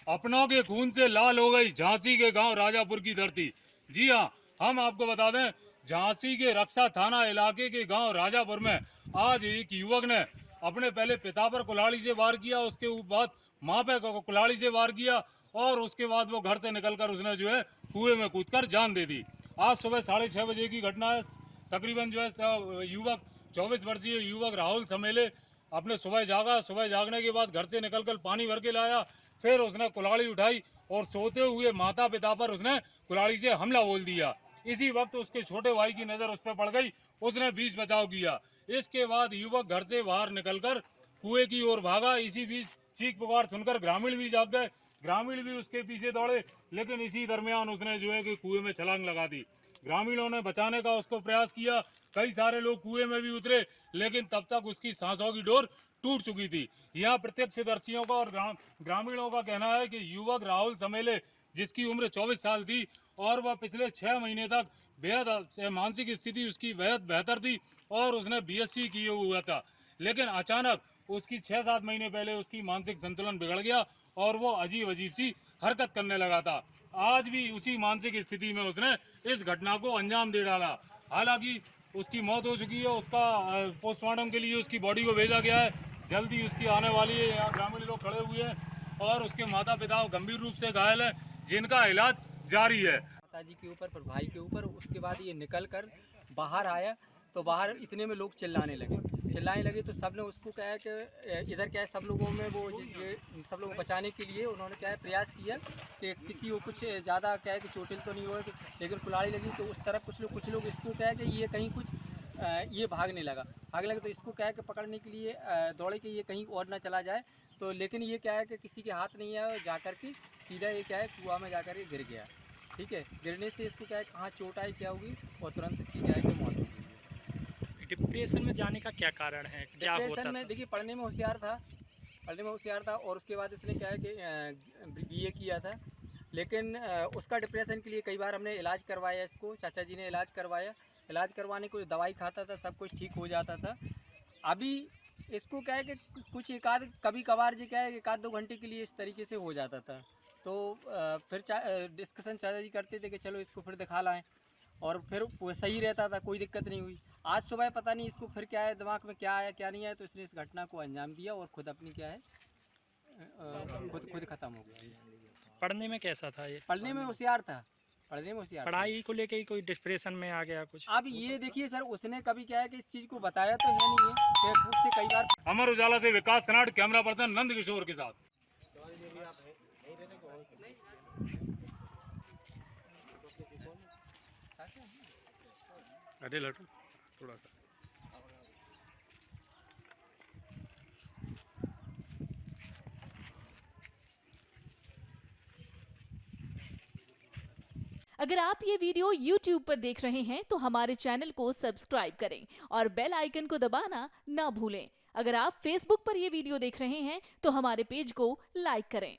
अपनों के खून से लाल हो गई झांसी के गांव राजापुर की धरती। जी हां, हम आपको बता दें, झांसी के रक्षा थाना इलाके के गांव राजापुर में आज एक युवक ने अपने पहले पिता पर कुल्हाड़ी से वार किया, उसके बाद मां पे कुल्हाड़ी से वार किया और उसके बाद वो घर से निकलकर उसने जो है कुएं में कूदकर जान दे दी। आज सुबह 6:30 बजे की घटना है। तकरीबन जो है युवक 24 वर्षीय युवक राहुल समेले अपने सुबह जागा, सुबह जागने के बाद घर से निकलकर पानी भर के लाया, फिर उसने कुल्हाड़ी उठाई और सोते हुए माता पिता पर उसने कुल्हाड़ी से हमला बोल दिया। इसी वक्त उसके छोटे भाई की नजर उस पर पड़ गई, उसने बीच बचाव किया। इसके बाद युवक घर से बाहर निकलकर कुएं की ओर भागा। इसी बीच चीख पुकार सुनकर ग्रामीण भी जाग गए, ग्रामीण भी उसके पीछे दौड़े, लेकिन इसी दरमियान उसने जो है कि कुएं में छलांग लगा दी। ग्रामीणों ने बचाने का उसको प्रयास किया, कई सारे लोग कुएं में भी उतरे, लेकिन तब तक उसकी सांसों की डोर टूट चुकी थी। यहाँ प्रत्यक्षदर्शियों का और ग्रामीणों का कहना है कि युवक राहुल समेले, जिसकी उम्र 24 साल थी और वह पिछले 6 महीने तक बेहद मानसिक स्थिति उसकी बेहद बेहतर थी और उसने बीएससी किए हुआ था, लेकिन अचानक उसकी 6-7 महीने पहले उसकी मानसिक संतुलन बिगड़ गया और वो अजीब अजीब सी हरकत करने लगा था। आज भी उसी मानसिक स्थिति में उसने इस घटना को अंजाम दे डाला। हालांकि उसकी मौत हो चुकी है, उसका पोस्टमार्टम के लिए उसकी बॉडी को भेजा गया है, जल्दी उसकी आने वाली है। यहाँ ग्रामीण लोग खड़े हुए हैं और उसके माता पिता गंभीर रूप से घायल हैं, जिनका इलाज जारी है। माताजी के ऊपर फिर भाई के ऊपर, उसके बाद ये निकल कर बाहर आया तो बाहर इतने में लोग चिल्लाने लगे तो सब ने उसको क्या है कि इधर क्या है सब लोगों में वो सब लोग बचाने के लिए उन्होंने क्या है प्रयास किया कि किसी को कुछ ज़्यादा क्या है कि चोटिल तो नहीं हुआ, लेकिन कुल्हाड़ी लगी तो उस तरफ कुछ लोग इसको क्या है कि ये कहीं कुछ ये भागने लगा तो इसको क्या है कि पकड़ने के लिए दौड़े कि ये कहीं और ना चला जाए, तो लेकिन ये क्या है कि किसी के हाथ नहीं है, जाकर के सीधा ये क्या है कुआं में जाकर के गिर गया। ठीक है, गिरने से इसको क्या है कहाँ चोट आई क्या होगी और तुरंत इसकी क्या है कि मौत हो गई। डिप्रेशन में जाने का क्या कारण है, क्या होता डिप्रेशन था? में देखिए पढ़ने में होशियार था और उसके बाद इसने क्या है कि बीए किया था, लेकिन उसका डिप्रेशन के लिए कई बार हमने इलाज करवाया, इसको चाचा जी ने इलाज करवाने को दवाई खाता था, सब कुछ ठीक हो जाता था। अभी इसको क्या है कि कुछ कभी कभार जो क्या है 1-2 घंटे के लिए इस तरीके से हो जाता था, तो फिर डिस्कशन चाचा जी करते थे कि चलो इसको फिर दिखा लाएं, और फिर वो सही रहता था, कोई दिक्कत नहीं हुई। आज सुबह पता नहीं इसको फिर क्या है दिमाग में क्या आया क्या नहीं आया, तो इसने इस घटना को अंजाम दिया और खुद अपनी क्या है खुद ख़त्म हो गया। पढ़ने में कैसा था ये? पढ़ने में होशियार था। पढ़ाई को लेके ही कोई डिप्रेशन में आ गया कुछ? अब ये देखिए सर, उसने कभी क्या है कि इस चीज़ को बताया तो है नहीं है, फेसबुक से कई बार। अमर उजाला से विकास सनाट, कैमरा पर्सन नंद किशोर के साथ। अरे लटू थोड़ा सा अगर आप ये वीडियो YouTube पर देख रहे हैं तो हमारे चैनल को सब्सक्राइब करें और बेल आइकन को दबाना ना भूलें। अगर आप Facebook पर ये वीडियो देख रहे हैं तो हमारे पेज को लाइक करें।